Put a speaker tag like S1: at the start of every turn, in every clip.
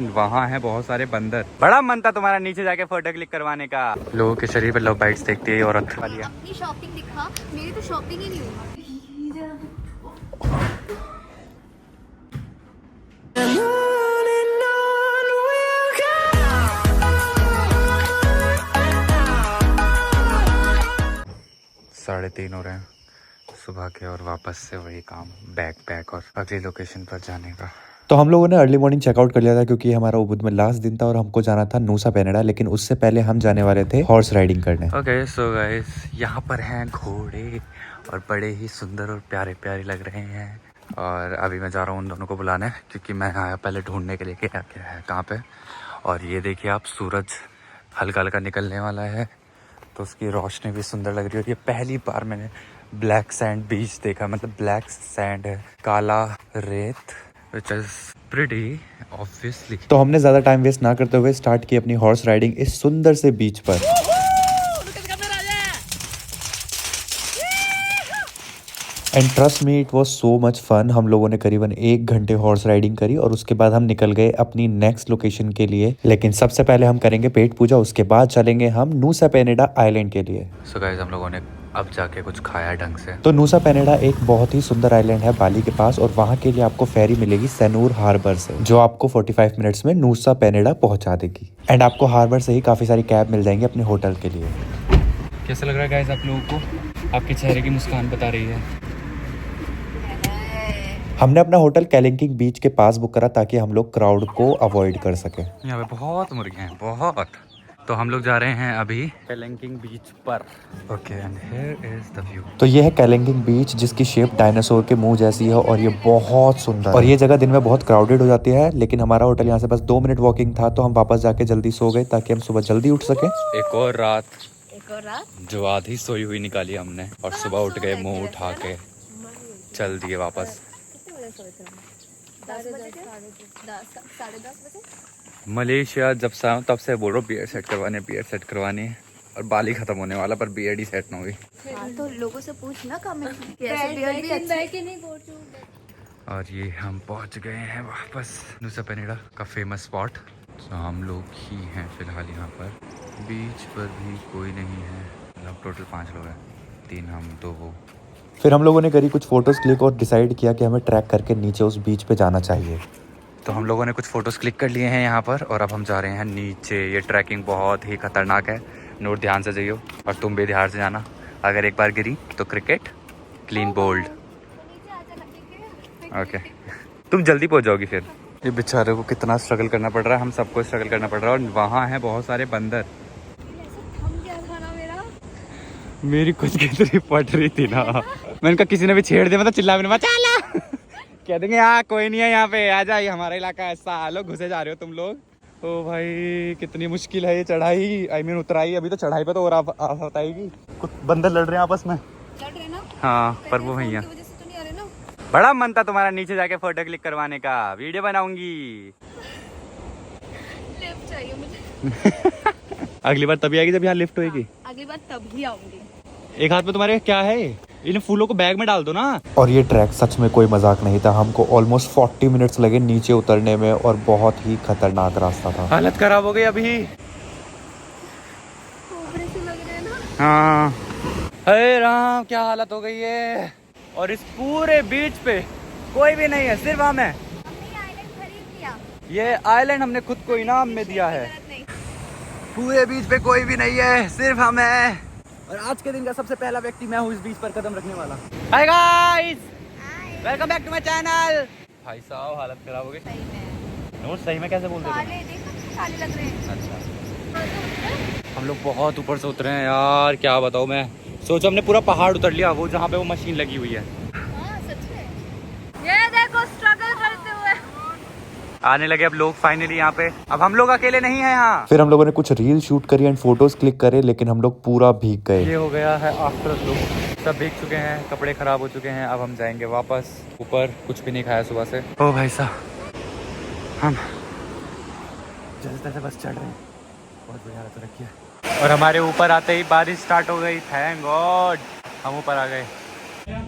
S1: वहाँ है बहुत सारे बंदर। बड़ा मन था तुम्हारा नीचे जाके फोटो क्लिक करवाने का। लोगों के शरीर पे लव बाइट्स देखती है औरत।
S2: अपनी शॉपिंग दिखा, मेरी तो शॉपिंग ही नहीं हुई।
S1: 3:30 हो रहे हैं सुबह के और वापस से वही काम, बैग पैक और अगली लोकेशन पर जाने का।
S3: तो हम लोगों ने अर्ली मॉर्निंग चेकआउट कर लिया था क्योंकि हमारा उबुद में लास्ट दिन था और हमको जाना था नूसा पेनेडा, लेकिन उससे पहले हम जाने वाले थे हॉर्स राइडिंग करने।
S1: ओके सो गाइस, यहाँ पर हैं घोड़े और बड़े ही सुंदर और प्यारे प्यारे लग रहे हैं। और अभी मैं जा रहा हूँ उन दोनों को बुलाने, क्योंकि मैं आया पहले ढूंढने के लिए क्या क्या है कहाँ पे। और ये देखिए आप, सूरज हल्का हल्का निकलने वाला है तो उसकी रोशनी भी सुंदर लग रही है। और ये पहली बार मैंने ब्लैक सैंड बीच देखा, मतलब ब्लैक सैंड है, काला रेत, which is pretty obviously।
S3: तो हमने ज्यादा टाइम वेस्ट ना करते हुए स्टार्ट की अपनी हॉर्स राइडिंग इस सुंदर से बीच पर। And trust me, it was so much fun. हम लोगों ने करीबन 1 घंटे हॉर्स राइडिंग करी और उसके बाद हम निकल गए अपनी नेक्स्ट लोकेशन के लिए। लेकिन सबसे पहले हम करेंगे पेट पूजा, उसके बाद चलेंगे हम नूसा पेनेडा आइलैंड के लिए।
S1: सो गाइस, हम लोगों ने अब जाके कुछ खाया ढंग से।
S3: तो नूसा पेनेडा एक बहुत ही सुंदर आइलैंड है बाली के पास, और वहाँ के लिए आपको फेरी मिलेगी सैनूर हार्बर से, जो आपको 45 मिनट्स में नूसा पेनेडा पहुँचा देगी। एंड आपको हार्बर से ही काफी सारी कैब मिल जाएंगी अपने होटल के लिए।
S1: कैसा लग रहा है गाइस आप लोगों को? आपके चेहरे की मुस्कान बता रही है।
S3: हमने अपना होटल कैलिंकिंग बीच के पास बुक करा ताकि हम लोग क्राउड को अवॉइड कर सके।
S1: यहाँ पे बहुत मुर्गे हैं, बहुत। तो हम लोग जा रहे हैं अभी कैलिंकिंग बीच पर। Okay, and here is the view.
S3: तो ये है कैलिंकिंग बीच, जिसकी शेप डायनासोर के मुंह जैसी है और ये बहुत सुंदर। और ये जगह दिन में बहुत क्राउडेड हो जाती है, लेकिन हमारा होटल यहाँ से बस 2 मिनट वॉकिंग था, तो हम वापस जाके जल्दी सो गए ताकि हम सुबह जल्दी उठ सके।
S1: एक और रात
S2: एक
S1: जो आधी सोई हुई निकाली हमने, और सुबह उठ गए मुंह उठा के चल दिए वापस।
S2: 10:30
S1: मलेशिया जब से आऊँ तब से बोल रहा हूँ बियर्ड सेट करवानी है और बाल ही खत्म होने वाला, पर बियर्ड ही सेट ना हुई।
S2: हाँ, तो लोगों से पूछना कमेंट
S1: और ये हम पहुंच गए हैं वापस नूसा पेनेडा का फेमस स्पॉट। तो हम लोग ही हैं फिलहाल यहाँ पर। बीच पर भी कोई नहीं है, मतलब टोटल 5 लोग हैं, 3 हम 2 वो।
S3: फिर हम लोगों ने करी कुछ फोटोज क्लिक और डिसाइड किया कि हमें ट्रैक करके नीचे उस बीच पे जाना चाहिए।
S1: तो हम लोगों ने कुछ फ़ोटोज़ क्लिक कर लिए हैं यहाँ पर, और अब हम जा रहे हैं नीचे। ये ट्रैकिंग बहुत ही खतरनाक है, नोट ध्यान से जाइयो, और तुम भी ध्यान से जाना। अगर एक बार गिरी तो क्रिकेट क्लीन बोल्ड। ओके, तुम जल्दी पहुँच जाओगी फिर। ये बेचारे को कितना स्ट्रगल करना पड़ रहा है, हम सबको स्ट्रगल करना पड़ रहा है। और वहाँ हैं बहुत सारे बंदर। मेरी कुछ गिरती पड़ रही थी ना, मैंने कहा किसी ने भी छेड़ दिया मतलब चिल्ला भी नहीं, चला कह देंगे यहाँ कोई नहीं है, यहाँ पे आ जाइए, हमारा इलाका ऐसा। लोग घुसे जा रहे हो तुम लोग। ओ भाई, कितनी मुश्किल है ये चढ़ाई, आई मीन उतराई। अभी तो चढ़ाई पे तो और आफत आएगी। कुछ बंदर लड़ रहे हैं आपस में।
S2: लड़ रहे ना?
S1: हाँ, पर वो भैया बड़ा मन था तुम्हारा नीचे जाके फोटो क्लिक करवाने का, वीडियो बनाऊंगी।
S2: लिफ्ट चाहिए मुझे।
S1: अगली बार तभी आएगी जब यहाँ लिफ्ट होगी।
S2: अगली बार तभी आऊंगी।
S1: एक हाथ में तुम्हारे क्या है? इन फूलों को बैग में डाल दो ना।
S3: और ये ट्रैक सच में कोई मजाक नहीं था, हमको ऑलमोस्ट 40 मिनट्स लगे नीचे उतरने में, और बहुत ही खतरनाक रास्ता था।
S1: हालत खराब हो गई अभी।
S2: लग रहे हैं ना?
S1: हाँ, हे राम, क्या हालत हो गई है। और इस पूरे बीच पे कोई भी नहीं है, सिर्फ हम हैं।
S2: हमने आइलैंड खरीद लिया।
S1: ये आइलैंड हमने खुद को इनाम में दिया है। पूरे बीच पे कोई भी नहीं है, सिर्फ हम हैं। और आज के दिन का सबसे पहला व्यक्ति मैं हूँ इस बीच पर कदम रखने वाला। Hi guys, welcome back to my channel. भाई साहब, हालत खराब हो गई।
S2: सही में।
S1: नोट सही में कैसे बोलते
S2: काले देखो, काले लग रहे हैं।
S1: अच्छा, हम लोग बहुत ऊपर से उतरे हैं यार, क्या बताऊँ मैं। सोचो हमने पूरा पहाड़ उतर लिया, वो जहाँ पे वो मशीन लगी हुई है।
S2: हाँ, सच में। ये देखो स्ट्रगल करते हुए
S1: आने लगे अब लोग फाइनली यहाँ पे। अब हम लोग अकेले नहीं हैं यहाँ।
S3: फिर हम लोगों ने कुछ रील शूट करी एंड फोटोज क्लिक करे, लेकिन हम लोग पूरा भीग गए।
S1: ये हो गया है आफ्टर लुक, सब भीग चुके हैं, कपड़े खराब हो चुके हैं। अब हम जाएंगे वापस ऊपर। कुछ भी नहीं खाया सुबह से। ओ भाई साहब, हम जल्दी से बस चढ़ रहे हैं, बहुत बुरी हालत हो रखी है। और हमारे ऊपर आते ही बारिश स्टार्ट हो गई, थैंक गॉड हम ऊपर आ गए।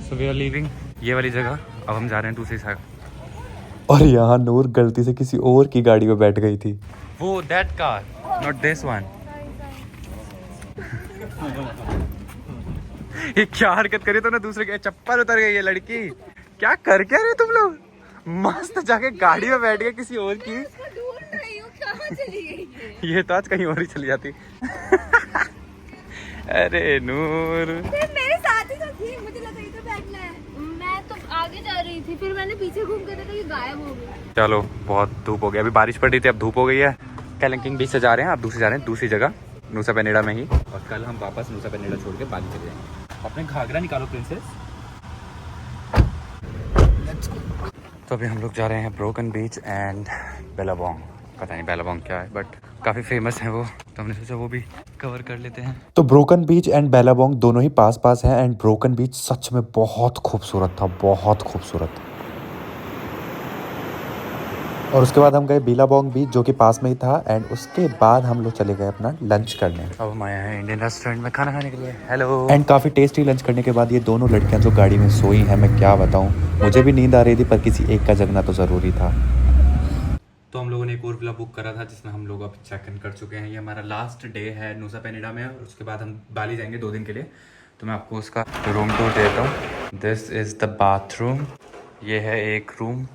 S1: सो वी आर लीविंग ये वाली जगह, अब हम जा रहे हैं दूसरी साइड।
S3: और यहाँ नूर गलती से किसी और की गाड़ी में बैठ गई थी।
S1: वो that car, not this one. ये क्या हरकत करी तूने, दूसरे के चप्पल उतर गई है लड़की। क्या कर क्या रहे तुम लोग? मस्त जाके गाड़ी में बैठ गए किसी और की। ये तो आज कहीं और ही चली जाती। अरे नूर
S2: मेरे साथ ही तो थी, मुझे लगा इधर बैठना है। मैं तो आगे जा रही थी, फिर मैंने पीछे घूम के देखा ये गायब हो गई।
S1: चलो, बहुत धूप हो गया। अभी बारिश पड़ रही थी, अब धूप हो गई है। कैलंकिंग बीच से जा रहे हैं, अब दूसरी जा रहे हैं, दूसरी जगह नूसा पेनिडा में ही। और कल हम वापस नूसा पेनिडा छोड़ के बाली चले जाएंगे। अपने घाघरा निकालो प्रिंसेस। तो अभी हम लोग जा रहे हैं ब्रोकन बीच एंड बेलाबोंग। पता नहीं बेलाबोंग क्या है, बट काफ़ी फेमस है वो, तो हमने सोचा वो भी कवर कर लेते हैं।
S3: तो ब्रोकन बीच एंड बेलाबोंग दोनों ही पास पास हैं एंड ब्रोकन बीच सच में बहुत खूबसूरत था, बहुत खूबसूरत। और उसके बाद हम गए बिलाबोंग बीच जो कि पास में ही था एंड उसके बाद हम लोग चले गए अपना लंच करने।
S1: अब हम आए हैं इंडियन रेस्टोरेंट में खाना खाने के लिए। हेलो।
S3: एंड काफ़ी टेस्टी लंच करने के बाद ये दोनों लड़कियां जो गाड़ी में सोई हैं, मैं क्या बताऊं, मुझे भी नींद आ रही थी पर किसी एक का जगना तो ज़रूरी था।
S1: तो हम लोगों ने एक और विला बुक करा था जिसमें हम लोग अब चेक इन कर चुके हैं। ये हमारा लास्ट डे है नूसा पेनिडा में, और उसके बाद हम बाली जाएंगे 2 दिन के लिए। तो मैं आपको उसका रूम टूर देता हूँ। This is the bathroom. ये है एक रूम,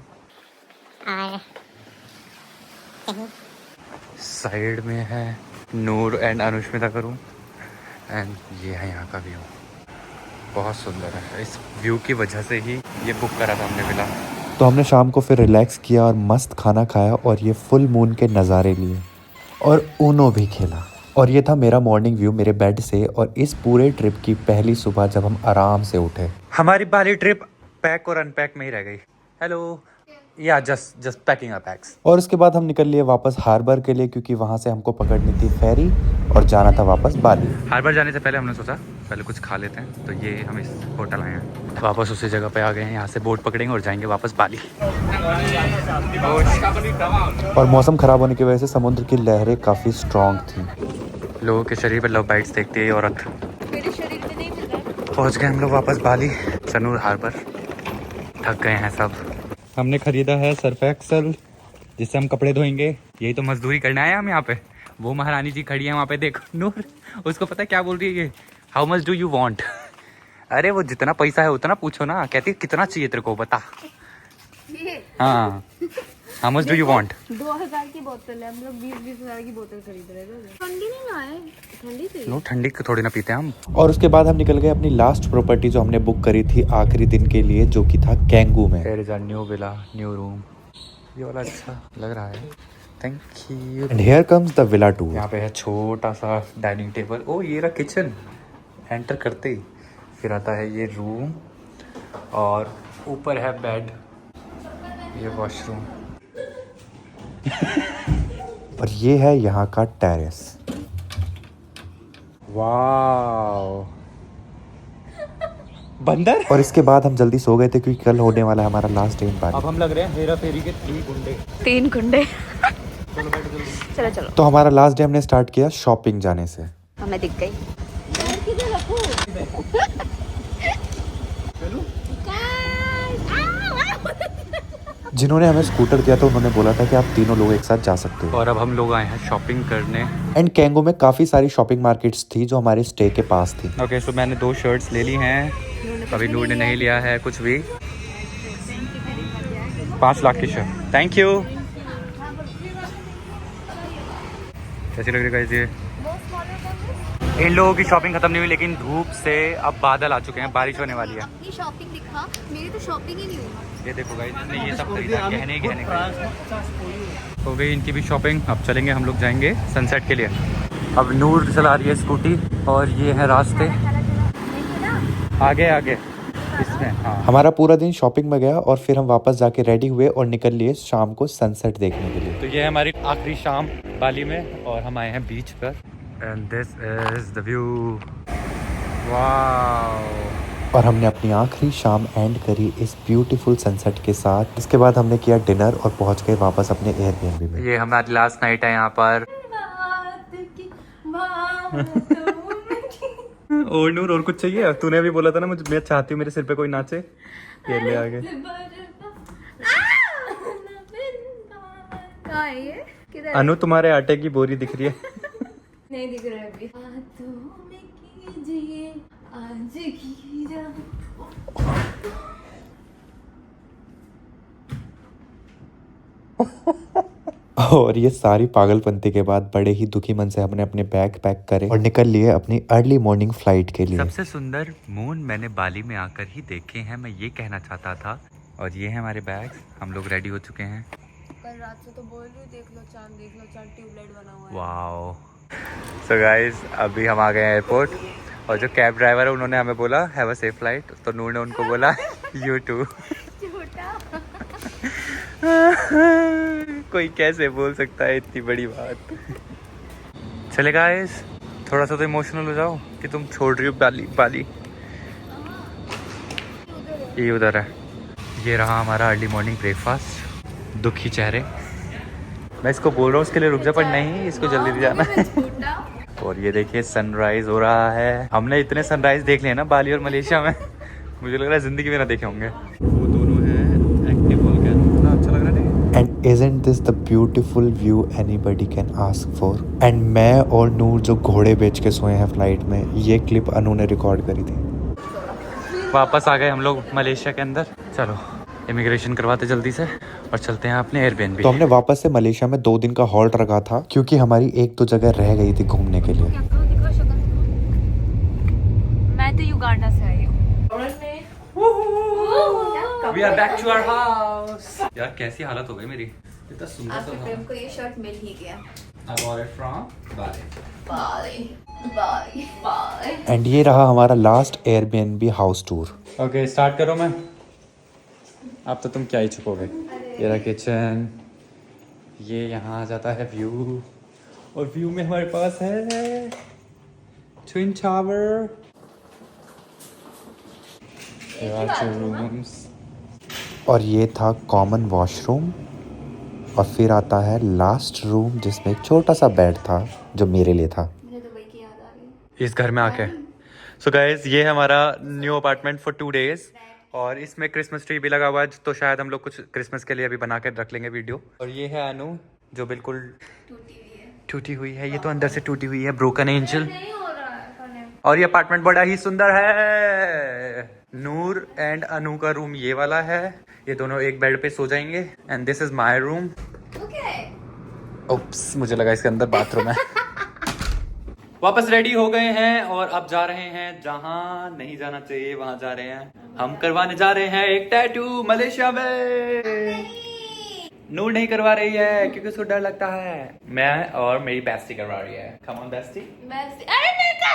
S1: साइड में है नूर एंड अनुष्मिता का रूम, एंड ये है यहाँ का व्यू। बहुत सुंदर है, इस व्यू की वजह से ही ये बुक करा था हमने विला।
S3: तो हमने शाम को फिर रिलैक्स किया और मस्त खाना खाया और ये फुल मून के नज़ारे लिए और ऊनो भी खेला। और ये था मेरा मॉर्निंग व्यू मेरे बेड से और इस पूरे ट्रिप की पहली सुबह जब हम आराम से उठे।
S1: हमारी बाली ट्रिप पैक और अनपैक में ही रह गई। हेलो, या जस्ट पैकिंग अ बैग्स।
S3: और उसके बाद हम निकल लिए वापस हार्बर के लिए क्योंकि वहाँ से हमको पकड़नी थी फेरी और जाना था वापस बाली।
S1: हार्बर जाने से पहले हमने सोचा पहले कुछ खा लेते हैं, तो ये हम इस होटल आए हैं। वापस उसी जगह पे आ गए हैं, यहाँ से बोट पकड़ेंगे और जाएंगे वापस बाली।
S3: और मौसम ख़राब होने की वजह से समुद्र की लहरें काफ़ी स्ट्रॉन्ग थी।
S1: लोगों के शरीर पर लव बाइट्स देखती है ये औरत।
S2: मेरे शरीर पे नहीं मिल रहा।
S1: पहुँच गए हम लोग वापस बाली, सनूर हार्बर। थक गए हैं सब। हमने खरीदा है सर्फ एक्सल जिससे हम कपड़े धोएंगे। यही तो मजदूरी करना है हम यहाँ पे। वो महारानी जी खड़ी है वहाँ पे, देखो नूर, उसको पता है क्या बोल रही है ये, how much do you want. अरे वो जितना पैसा है उतना पूछो ना, कहती है कितना चाहिए तेरे को बता। हाँ, how much do you want.
S2: 2000 की बोतल है, हम लोग 20-20 हजार की बोतल खरीद रहे थे। ठंडी नहीं ना है, ठंडी थी।
S1: नो, ठंडी को थोड़ी ना पीते हैं हम।
S3: और उसके बाद हम निकल गए अपनी लास्ट प्रॉपर्टी जो हमने बुक करी थी आखिरी दिन के लिए, जो कि था कैंगू में।
S1: Here is our new villa, new room। ये वाला अच्छा लग रहा है, thank you.
S3: And here comes the villa tour.
S1: यहाँ पे है छोटा सा डाइनिंग टेबल। ओ ये रहा किचन, एंटर करते ही फिर आता है ये रूम, और ऊपर है बेड, ये वॉशरूम।
S3: और ये है यहाँ का टेरेस।
S1: वाओ, बंदर।
S3: और इसके बाद हम जल्दी सो गए थे क्योंकि कल होने वाला है हमारा लास्ट डे इन बाली।
S1: अब हम लग रहे हैं हेरा फेरी के
S2: 3 गुंडे। चलो चलो।
S3: तो हमारा लास्ट डे हमने स्टार्ट किया शॉपिंग जाने से।
S2: हमें दिख गई।
S3: जिन्होंने हमें स्कूटर दिया था उन्होंने बोला था कि आप तीनों लोग एक साथ जा सकते हो।
S1: और अब हम लोग आए हैं शॉपिंग करने।
S3: एंड कैंगो में काफ़ी सारी शॉपिंग मार्केट्स थी जो हमारे स्टे के पास थी।
S1: ओके, सो मैंने 2 शर्ट्स ले ली हैं। अभी नूर ने नहीं लिया है कुछ भी। 5 लाख की शर्ट, थैंक यू। कैसी लग रही गाइस ये? इन लोगों की शॉपिंग खत्म नहीं हुई, लेकिन धूप से अब बादल आ चुके हैं, बारिश होने वाली है।
S2: अपनी शॉपिंग दिखा, मेरी तो शॉपिंग ही नहीं हुई।
S1: ये देखो गाइस, इसने ये सब खरीदा, गहने गहने हो गई इनकी भी शॉपिंग। अब चलेंगे हम लोग, जाएंगे सनसेट के लिए। अब नूर चला रही है स्कूटी और ये है रास्ते आगे आगे इसमें। हाँ,
S3: हमारा पूरा दिन शॉपिंग में गया और फिर हम वापस जाके रेडी हुए और निकल लिए शाम को सनसेट देखने के लिए।
S1: तो ये है हमारी आखिरी शाम बाली में और हम आए हैं बीच पर। And this is the view. Wow.
S3: और हमने अपनी आखिरी शाम एंड करी इस ब्यूटीफुल सनसेट के साथ। इसके बाद हमने किया डिनर और पहुंच गए वापस अपने एयरबीएनबी में।
S1: ये हमारी लास्ट नाइट है यहाँ पर। और नूर, और कुछ चाहिए? तूने भी बोला था ना, मैं चाहती हूँ मेरे सिर पे कोई नाचे। ये ले आगे।
S2: कहाँ है ये? किधर है?
S1: अनु तुम्हारे आटे की बोरी दिख रही है।
S2: नहीं दिख रहा है अभी। हाथों में कीजिए आज की रात।
S3: और ये सारी पागलपंती के बाद बड़े ही दुखी मन से हमने अपने बैग पैक करे और निकल लिए अपनी अर्ली मॉर्निंग फ्लाइट के लिए।
S1: सबसे सुंदर मून मैंने बाली में आकर ही देखे हैं, मैं ये कहना चाहता था। और ये है हमारे बैग, हम लोग रेडी हो चुके हैं।
S2: कल रात से तो बोल रही हूँ देख लो चांद ट्यूबलाइट बना हुआ है।
S1: वाओ। सो गाइस अभी हम आ गए हैं एयरपोर्ट और जो कैब ड्राइवर है उन्होंने हमें बोला हैव अ सेफ फ्लाइट, तो नूर ने उनको बोला यू टू।
S2: छोटा
S1: कोई कैसे बोल सकता है इतनी बड़ी बात। चले गाइस थोड़ा सा तो इमोशनल हो जाओ कि तुम छोड़ रही हो बाली। ये उधर है। ये रहा हमारा अर्ली मॉर्निंग ब्रेकफास्ट। दुखी चेहरे। मैं इसको बोल रहा हूँ उसके लिए रुक जा, पर नहीं, इसको जल्दी जाना है। और ये देखिए सनराइज हो रहा है। हमने इतने सनराइज देख लिए ना बाली और मलेशिया में, मुझे लग रहा है जिंदगी में ना देखे होंगे। वो दोनों हैं एक्टिव वोल्केनो, कितना अच्छा लग रहा है।
S3: And isn't this the beautiful view anybody can ask for? And मैं और नूर जो घोड़े बेच के सोए हैं फ्लाइट में, ये क्लिप अनु ने रिकॉर्ड करी थी।
S1: वापस आ गए हम लोग मलेशिया के अंदर। चलो इमिग्रेशन करवाते जल्दी से और चलते हैं अपने एयरबीएनबी।
S3: तो हमने वापस से मलेशिया में 2 दिन का हॉल्ट रखा था क्योंकि हमारी 1-2 जगह रह गई थी घूमने के लिए।
S2: मैं तो युगांडा से आई हूँ।
S1: We are back to our house. यार कैसी हालत हो गई मेरी, इतना सुंदर सा
S2: प्रेम को ये शर्ट मिल ही गया।
S1: I bought it from Bali.
S2: Bye.
S3: And ये रहा हमारा last Airbnb house tour.
S1: Okay start करो। मैं अब तो तुम क्या ही छुपोगे। ये रहा किचन, ये यहाँ आ जाता है व्यू, और व्यू में हमारे पास है ट्विन शावर, रूम्स,
S3: और ये था कॉमन वॉशरूम, और फिर आता है लास्ट रूम जिसमें एक छोटा सा बेड था जो मेरे लिए था।
S2: मुझे दुबई की याद आ रही।
S1: इस घर में आके। सो गाइस ये है हमारा न्यू अपार्टमेंट फॉर 2 days, और इसमें क्रिसमस ट्री भी लगा हुआ है, तो शायद हम लोग कुछ क्रिसमस के लिए अभी बना के रख लेंगे वीडियो। और ये है अनु जो बिल्कुल टूटी हुई है, ये तो अंदर से टूटी हुई है, ब्रोकन एंजल।
S2: नहीं हो रहा है खाने।
S1: और ये अपार्टमेंट बड़ा ही सुंदर है। नूर एंड अनु का रूम ये वाला है, ये दोनों एक बेड पे सो जाएंगे। And this is my room. Oops, मुझे लगा इसके अंदर बाथरूम है। वापस रेडी हो गए हैं और अब जा रहे हैं जहाँ नहीं जाना चाहिए वहां जा रहे हैं। हम करवाने जा रहे हैं एक टैटू मलेशिया में। नूर नहीं करवा रही है क्योंकि उसको डर लगता है। मैं और मेरी बेस्टी करवा रही है। Come on bestie.
S2: अरे मेरे का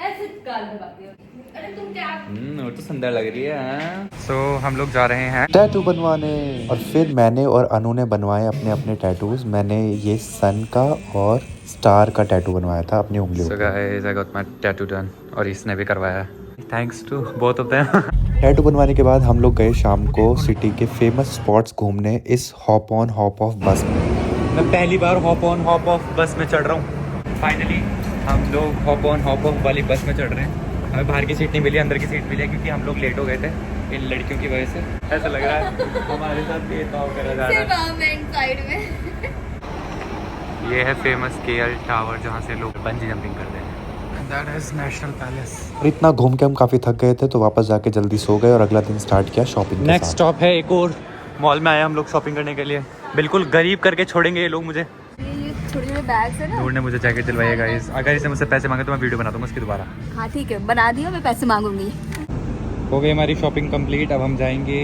S2: ऐसे गाल दबाती हो। अरे तुम क्या?
S1: नूर तो सुंदर लग रही है। सो हम लोग जा रहे हैं
S3: टैटू बनवाने, और फिर मैंने और अनु ने बनवाए अपने अपने टैटूज। मैंने ये सन का और स्टार का टैटू बनवाया था अपनी उंगलियों
S1: So
S3: पे।
S1: guys, I got my tattoo done, और इसने भी करवाया। Thanks to both of them.
S3: Tattoo बनवाने के बाद हम लोग गए शाम को सिटी के फेमस स्पॉट्स घूमने इस हॉप ऑन हॉप ऑफ बस में।
S1: मैं पहली बार हॉप ऑन हॉप ऑफ बस में चढ़ रहा हूँ। फाइनली हम लोग हॉप ऑन हॉप ऑफ वाली बस में चढ़ रहे हैं। हमें बाहर की सीट नहीं मिली, अंदर की सीट मिली है क्योंकि हम लोग लेट हो गए थे इन लड़कियों की वजह से। ऐसा लग रहा है हमारे साथ भेदभाव करा जा रहा है।
S2: साइड में।
S1: ये है फेमस KL टावर जहाँ से लोग बंजी जंपिंग करते हैं। That is national palace.
S3: और इतना घूम के हम काफी थक गए थे तो वापस जाके जल्दी सो गए और अगला दिन स्टार्ट किया शॉपिंग के
S1: नेक्स्ट
S3: साथ।
S1: स्टॉप है एक और मॉल में आए हम लोग शॉपिंग करने के लिए। बिल्कुल गरीब करके छोड़ेंगे ये लोग मुझे।
S2: ये छोटे छोटे बैग्स है ना।
S1: नूर ने मुझे जैकेट दिलवाई है गाइस। अगर इसने मुझसे पैसे मांगे तो मैं वीडियो बना दूंगा उसकी दोबारा।
S2: हाँ ठीक है, बना दियो, मैं पैसे मांगूंगी।
S1: हो गई हमारी शॉपिंग कंप्लीट। अब हम जाएंगे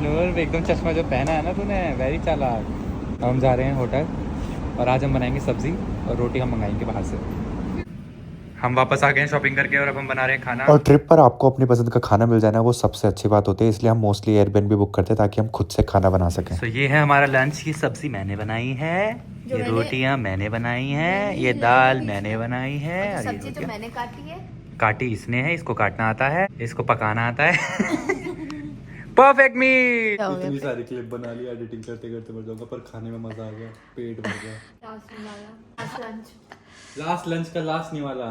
S1: नूर एकदम चश्मा जो पहना है ना तूने, वेरी चालाक। अब हम जा रहे हैं होटल और आज हम बनाएंगे सब्जी और रोटी हम मंगाएंगे बाहर से। हम वापस आ गए हैं शॉपिंग करके और अब हम बना रहे हैं खाना।
S3: और ट्रिप पर आपको अपनी पसंद का खाना मिल जाना वो सबसे अच्छी बात होती है, इसलिए हम मोस्टली एयरबीएनबी बुक करते हैं ताकि हम खुद से खाना बना सकें।
S1: तो ये है हमारा लंच। ये सब्जी मैंने बनाई है, ये रोटियां मैंने बनाई हैं, ये दाल मैंने बनाई है, और ये
S2: सब्जी तो मैंने काटी है।
S1: काटी इसने है, इसको काटना आता है, इसको पकाना आता है। परफेक्ट मी।
S3: इतनी सारी क्लिप बना ली, एडिटिंग करते करते मर जाऊंगा, पर खाने में मजा आ गया, पेट भर गया। लास्ट लंच का लास्ट नहीं वाला।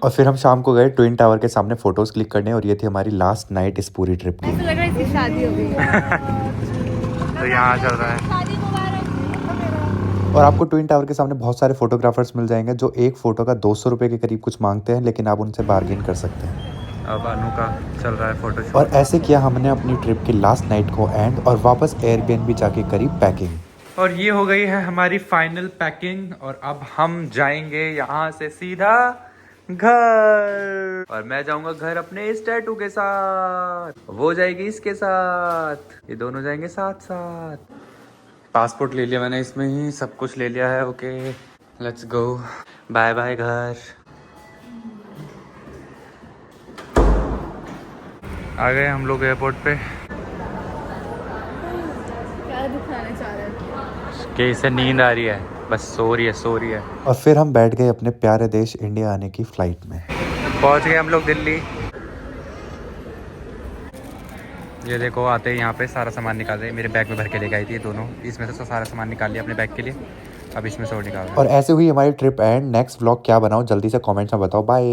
S3: और फिर हम शाम को गए ट्विन टावर के सामने फोटोज क्लिक करने और ये थी हमारी लास्ट नाइट इस पूरी ट्रिप की।
S2: ऐसा लग रहा है इसकी शादी हो गई है।
S1: तो यहाँ चल रहा है।
S2: शादी मुबारक।
S3: और आपको ट्विन टावर के सामने बहुत सारे फोटोग्राफर्स मिल जाएंगे जो एक फोटो का 200 रुपये के करीब कुछ मांगते हैं, लेकिन आप उनसे बार्गेन कर सकते हैं।
S1: अब अनु का चल रहा है फोटो शूट।
S3: और ऐसे किया हमने अपनी ट्रिप की लास्ट नाइट को एंड और वापस एयरबीएनबी जाके करी पैकिंग।
S1: और ये हो गई है हमारी फाइनल पैकिंग और अब हम जाएंगे यहाँ से सीधा घर। और मैं जाऊंगा घर अपने इस टैटू के साथ, वो जाएगी इसके साथ, ये दोनों जाएंगे साथ साथ। पासपोर्ट ले लिया मैंने, इसमें ही सब कुछ ले लिया है। Okay let's go, bye bye घर। आ गए हम लोग एयरपोर्ट पे।
S2: क्या दिखाना चाह रहे हैं?
S1: कि इसे नींद आ रही है, बस सो रही है।
S3: और फिर हम बैठ गए अपने प्यारे देश इंडिया आने की फ्लाइट में।
S1: पहुंच गए हम लोग दिल्ली। ये देखो आते ही यहाँ पे सारा सामान निकाल रहे, मेरे बैग में भर के लेके आई थी दोनों, इसमें से सारा सामान निकाल लिया अपने बैग के लिए, अब इसमें से और निकाल रहे।
S3: और ऐसे हुई हमारी ट्रिप एंड नेक्स्ट व्लॉग क्या बनाऊं जल्दी से कमेंट्स में बताओ। बाय।